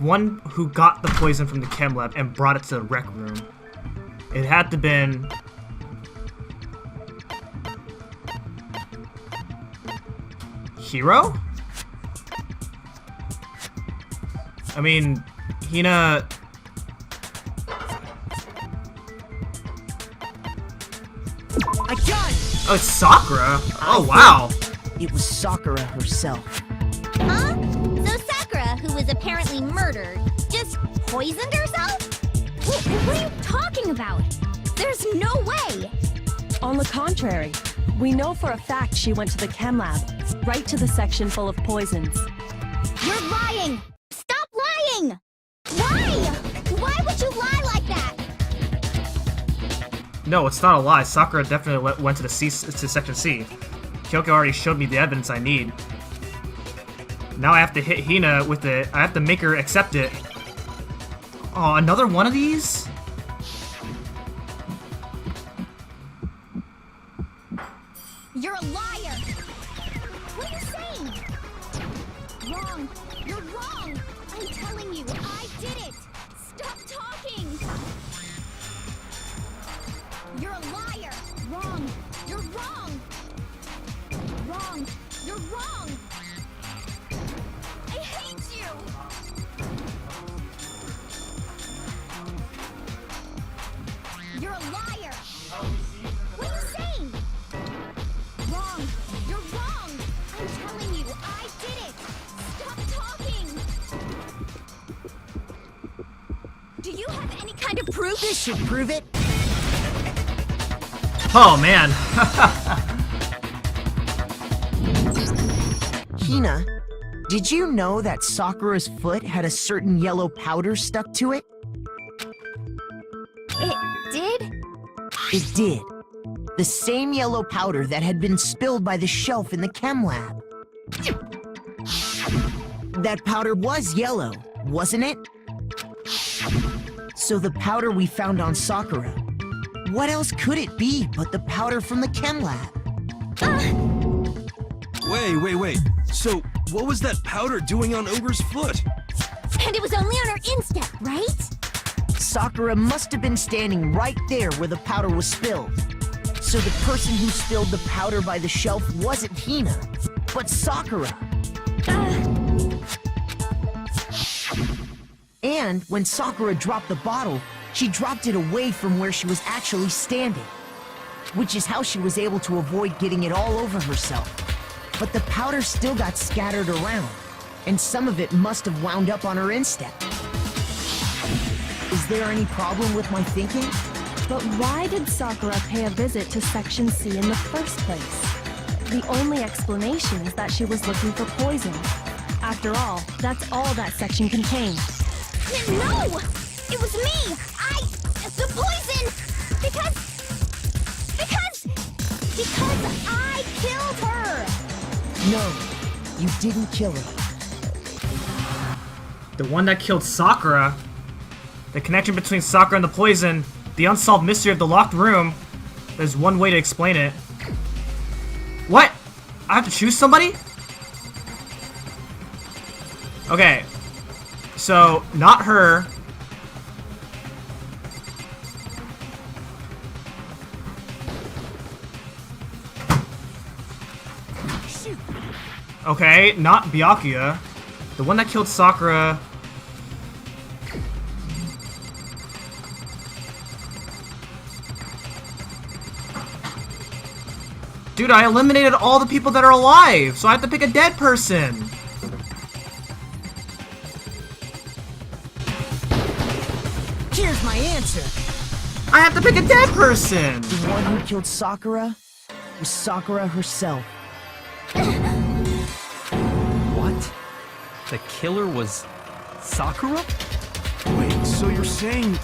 one who got the poison from the chem lab and brought it to the rec room. It had to been... Hiro? I mean, Hina... I got it! Oh, it's Sakura? Oh, wow. It was Sakura herself. Huh? So Sakura, who was apparently murdered, just poisoned herself? What are you talking about? There's no way! On the contrary, we know for a fact she went to the chem lab, right to the section full of poisons. You're lying! Stop lying! Why? Why would you lie like that? No, it's not a lie. Sakura definitely went to the section C. Kyoko already showed me the evidence I need. Now I have to hit Hina with it. I have to make her accept it. Oh, another one of these? You're a liar! What are you saying? Wrong! You're wrong! I'm telling you, I did it! Stop talking! You're a liar! Wrong! You're wrong! Wrong! You're wrong! I hate you! You're a liar! What are you saying? Wrong! You're wrong! I'm telling you, I did it! Stop talking! Do you have any kind of proof? This should prove it. Oh, man. Hina, did you know that Sakura's foot had a certain yellow powder stuck to it? It did? It did. The same yellow powder that had been spilled by the shelf in the chem lab. That powder was yellow, wasn't it? So the powder we found on Sakura, what else could it be but the powder from the chem lab? Wait. So, what was that powder doing on Ogre's foot? And it was only on her instep, right? Sakura must have been standing right there where the powder was spilled. So the person who spilled the powder by the shelf wasn't Hina, but Sakura. And when Sakura dropped the bottle, she dropped it away from where she was actually standing, which is how she was able to avoid getting it all over herself. But the powder still got scattered around, and some of it must have wound up on her instep. Is there any problem with my thinking? But why did Sakura pay a visit to Section C in the first place? The only explanation is that she was looking for poison. After all, that's all that section contained. No! It was me! The poison! Because I killed her! No, you didn't kill her. The one that killed Sakura. The connection between Sakura and the poison. The unsolved mystery of the locked room. There's one way to explain it. What? I have to choose somebody? Okay. So, not her. Okay, not Byakuya. The one that killed Sakura. Dude, I eliminated all the people that are alive, so I have to pick a dead person. Here's my answer. I have to pick a dead person. The one who killed Sakura was Sakura herself. What? The killer was Sakura? Wait, so you're saying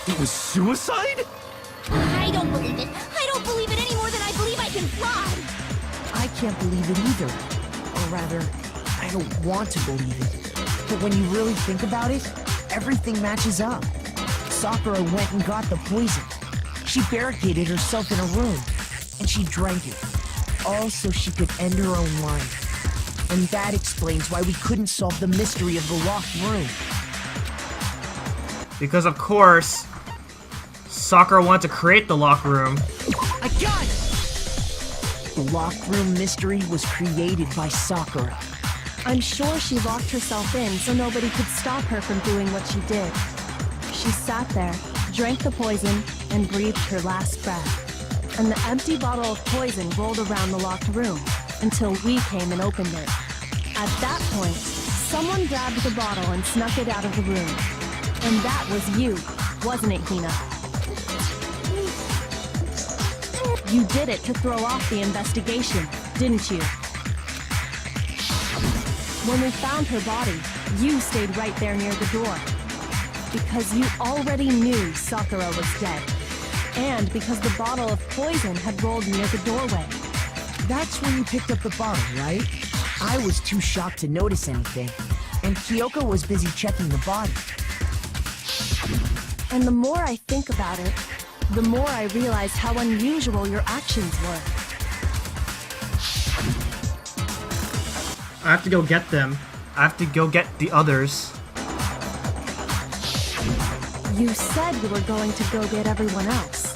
it was suicide? I don't believe it. I don't believe it any more than I believe I can fly. I can't believe it either. Or rather, I don't want to believe it. But when you really think about it, everything matches up. Sakura went and got the poison. She barricaded herself in a room, and she drank it. All so she could end her own life. And that explains why we couldn't solve the mystery of the locked room. Because of course, Sakura wanted to create the locker room. I got it! The locked room mystery was created by Sakura. I'm sure she locked herself in so nobody could stop her from doing what she did. She sat there, drank the poison, and breathed her last breath. And the empty bottle of poison rolled around the locked room until we came and opened it. At that point, someone grabbed the bottle and snuck it out of the room. And that was you, wasn't it, Hina? You did it to throw off the investigation, didn't you? When we found her body, you stayed right there near the door. Because you already knew Sakura was dead. And because the bottle of poison had rolled near the doorway. That's when you picked up the bottle, right? I was too shocked to notice anything, and Kyoko was busy checking the body. And the more I think about it, the more I realize how unusual your actions were. I have to go get them. I have to go get the others. You said you were going to go get everyone else.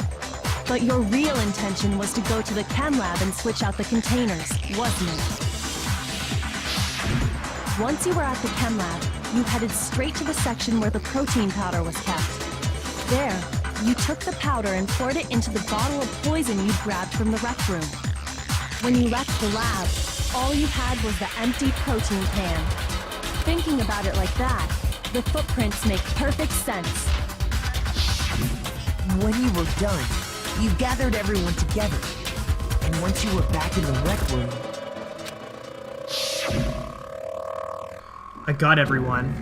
But your real intention was to go to the chem lab and switch out the containers, wasn't it? Once you were at the chem lab, you headed straight to the section where the protein powder was kept. There, you took the powder and poured it into the bottle of poison you'd grabbed from the rec room. When you left the lab, all you had was the empty protein can. Thinking about it like that, the footprints make perfect sense. When you were done, you gathered everyone together. And once you were back in the rec room... I got everyone.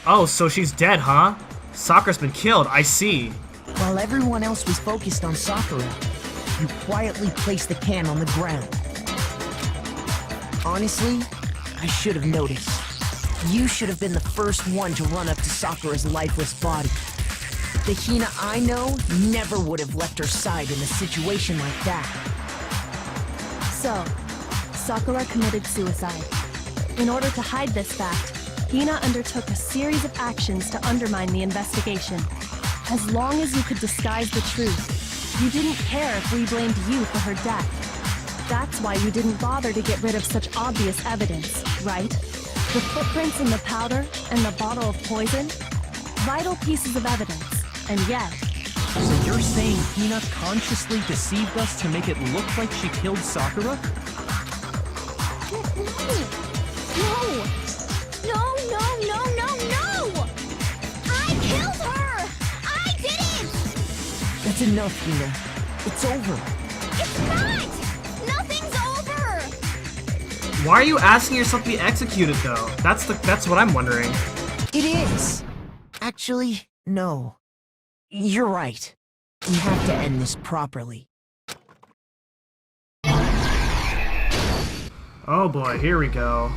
Oh, so she's dead, huh? Sakura's been killed, I see. While everyone else was focused on Sakura, you quietly placed the can on the ground. Honestly, I should have noticed. You should have been the first one to run up to Sakura's lifeless body. The Hina I know never would have left her side in a situation like that. So, Sakura committed suicide. In order to hide this fact, Hina undertook a series of actions to undermine the investigation. As long as you could disguise the truth, you didn't care if we blamed you for her death. That's why you didn't bother to get rid of such obvious evidence, right? The footprints in the powder and the bottle of poison? Vital pieces of evidence, and yet... So you're saying Hina consciously deceived us to make it look like she killed Sakura? No! No, no, no, no, no! I killed her! I did it! That's enough, Hina. It's over. It's not! Nothing's over! Why are you asking yourself to be executed, though? That's what I'm wondering. It is. Actually, no. You're right. We have to end this properly. Oh boy, here we go.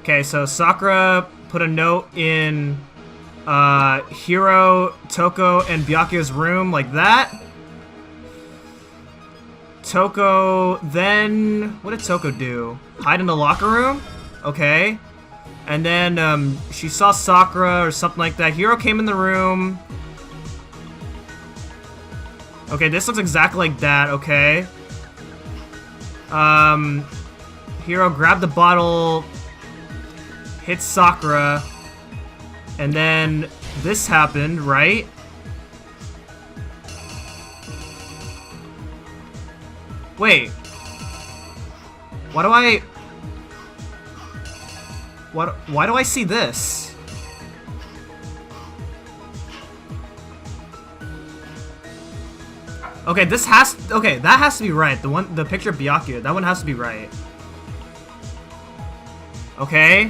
Okay, so Sakura put a note in Hiro, Toko, and Byakuya's room like that. Toko then... What did Toko do? Hide in the locker room? Okay. And then she saw Sakura or something like that. Hiro came in the room. Okay, this looks exactly like that, okay. Hiro grabbed the bottle, hit Sakura, and then this happened, right? Wait. Why do I see this? Okay, that has to be right. The picture of Byakuya, that one has to be right. Okay.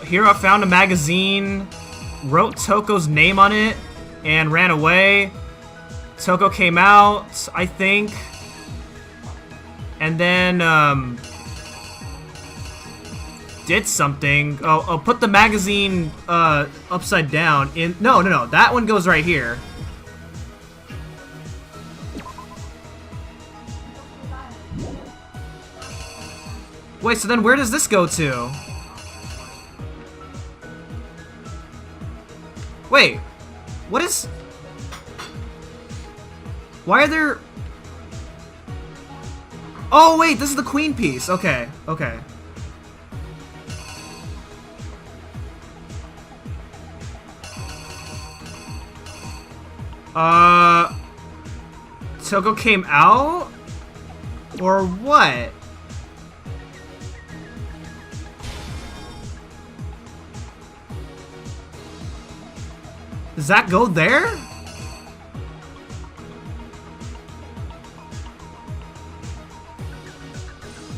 Hiro found a magazine, wrote Toko's name on it, and ran away. Toko came out, I think. And then, did something. Oh, put the magazine, upside down in... No, that one goes right here. Wait, so then where does this go to? Wait, what is... Why are there... Oh, wait, this is the queen piece. Okay, okay. Toko came out? Or what? Does that go there?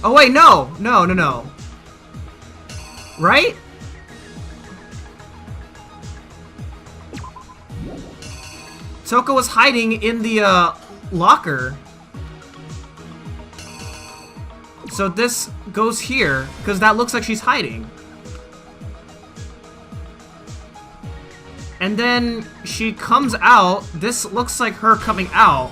Oh wait, no! No, no, no. Right? Toko was hiding in the, locker. So this goes here, because that looks like she's hiding. And then she comes out. This looks like her coming out.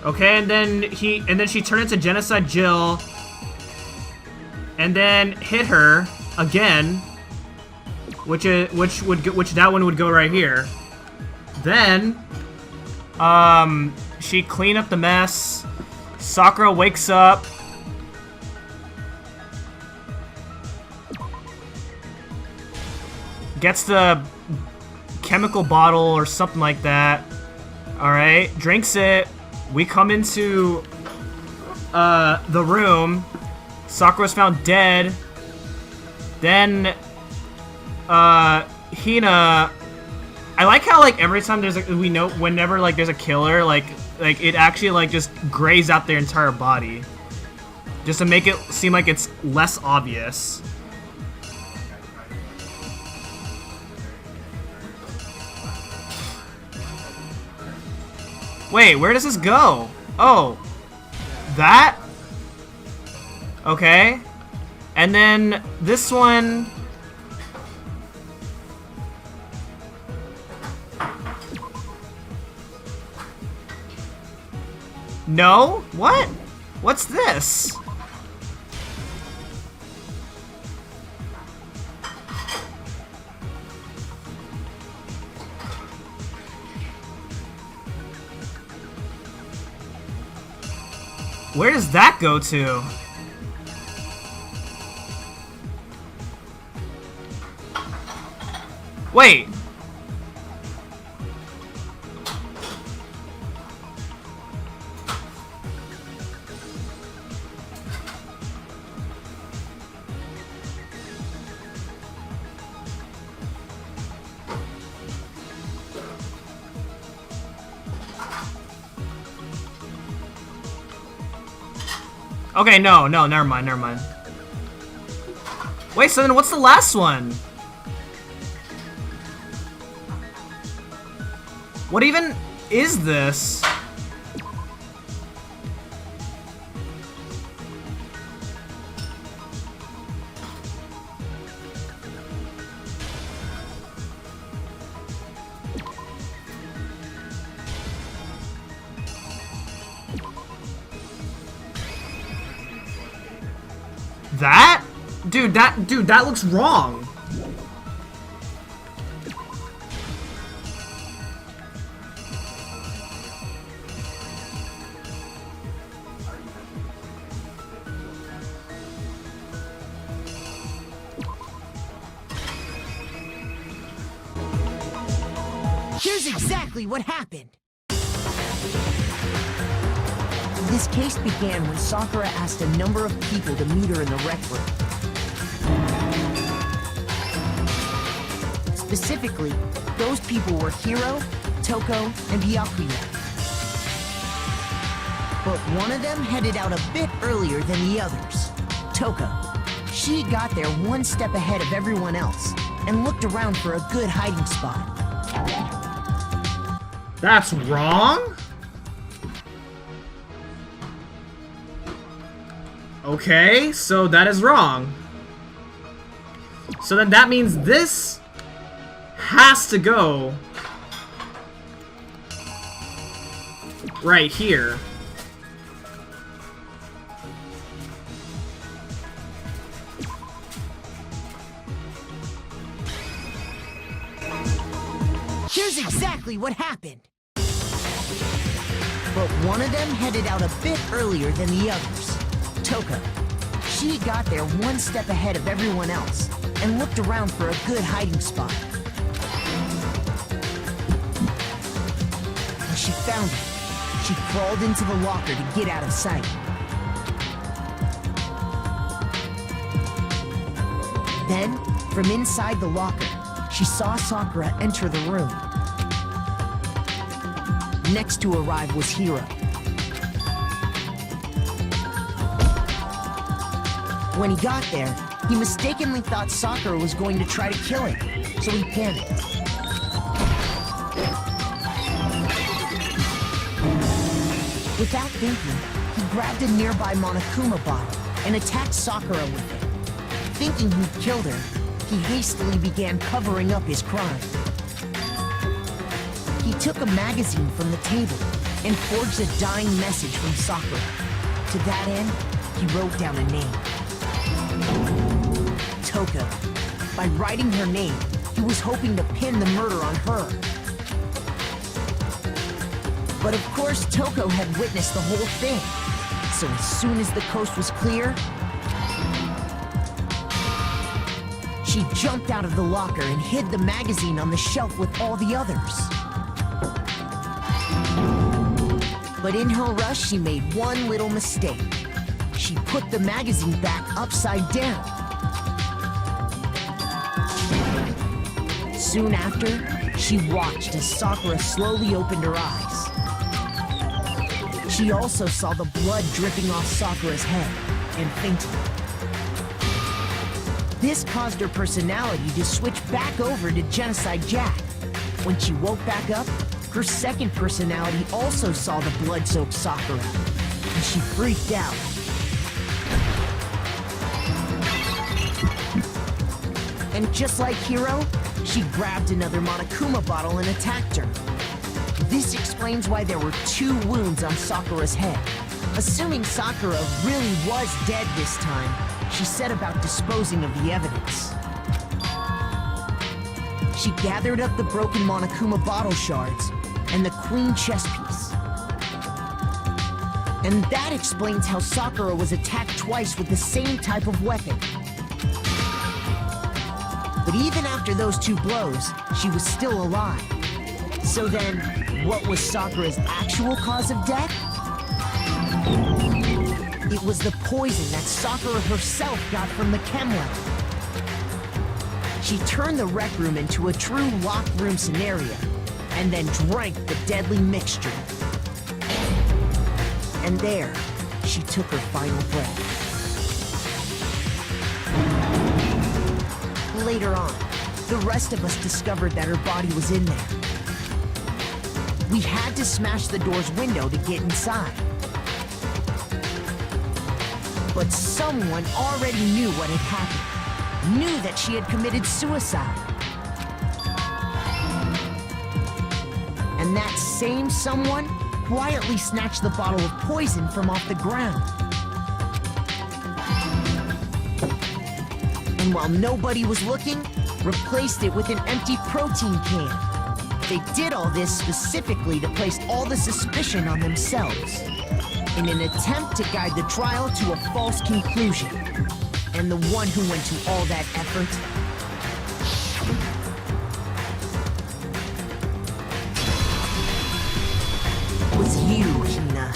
Okay, and then she turned into Genocide Jill. And then hit her again, which that one would go right here. Then, she cleaned up the mess. Sakura wakes up. Gets the chemical bottle or something like that. All right, drinks it. We come into the room. Sakura's found dead. Then, Hina. I like how like every time there's whenever like there's a killer, like it actually like just grays out their entire body, just to make it seem like it's less obvious. Wait, where does this go? Oh, that? Okay. And then this one... No? What? What's this? Where does that go to? Wait. Okay, no, never mind. Wait, so then what's the last one? What even is this? That? Dude, that looks wrong. Here's exactly what happened. This case began when Sakura asked a number of people to meet her in the rec room. Specifically, those people were Hiro, Toko, and Byakuya. But one of them headed out a bit earlier than the others. Toko. She got there one step ahead of everyone else and looked around for a good hiding spot. That's wrong? Okay, so that is wrong. So then that means this has to go right here. Here's exactly what happened. But one of them headed out a bit earlier than the others. Toko. She got there one step ahead of everyone else and looked around for a good hiding spot. When she found it, she crawled into the locker to get out of sight. Then, from inside the locker, she saw Sakura enter the room. Next to arrive was Hiro. When he got there, he mistakenly thought Sakura was going to try to kill him, so he panicked. Without thinking, he grabbed a nearby Monokuma bottle and attacked Sakura with it. Thinking he'd killed her, he hastily began covering up his crime. He took a magazine from the table and forged a dying message from Sakura. To that end, he wrote down a name. Toko. By writing her name, he was hoping to pin the murder on her. But of course, Toko had witnessed the whole thing. So as soon as the coast was clear, she jumped out of the locker and hid the magazine on the shelf with all the others. But in her rush, she made one little mistake. She put the magazine back upside down. Soon after, she watched as Sakura slowly opened her eyes. She also saw the blood dripping off Sakura's head and fainted. This caused her personality to switch back over to Genocide Jack. When she woke back up, her second personality also saw the blood-soaked Sakura, and she freaked out. And just like Hiro, she grabbed another Monokuma bottle and attacked her. This explains why there were 2 wounds on Sakura's head. Assuming Sakura really was dead this time, she set about disposing of the evidence. She gathered up the broken Monokuma bottle shards and the queen chess piece. And that explains how Sakura was attacked twice with the same type of weapon. But even after those 2 blows, she was still alive. So then, what was Sakura's actual cause of death? It was the poison that Sakura herself got from the chem lab. She turned the rec room into a true locked room scenario, and then drank the deadly mixture. And there, she took her final breath. Later on, the rest of us discovered that her body was in there. We had to smash the door's window to get inside. But someone already knew what had happened, knew that she had committed suicide. And that same someone quietly snatched the bottle of poison from off the ground. And while nobody was looking, replaced it with an empty protein can. They did all this specifically to place all the suspicion on themselves, in an attempt to guide the trial to a false conclusion. And the one who went to all that effort was you, Hina.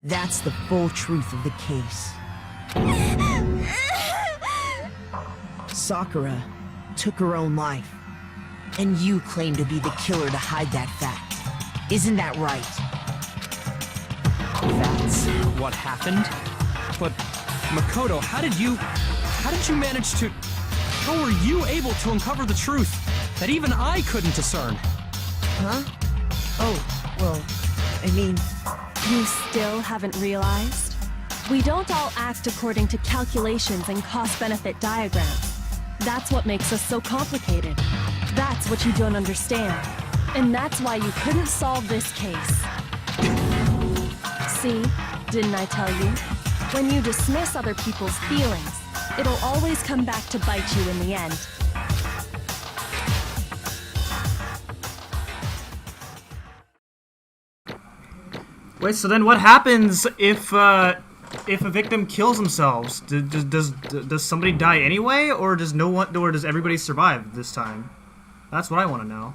That's the full truth of the case. Sakura took her own life, and you claim to be the killer to hide that fact. Isn't that right? That's what happened? But, Makoto, how did you manage to... How were you able to uncover the truth that even I couldn't discern? Huh? Oh, well, I mean... You still haven't realized? We don't all act according to calculations and cost-benefit diagrams. That's what makes us so complicated. That's what you don't understand. And that's why you couldn't solve this case. See? Didn't I tell you? When you dismiss other people's feelings, it'll always come back to bite you in the end. Wait, so then what happens if a victim kills themselves? Does somebody die anyway, or does no one, or does everybody survive this time? That's what I want to know.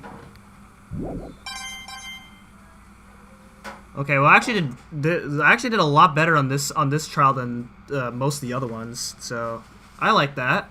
Okay, well, I actually did a lot better on this trial than most of the other ones, so I like that.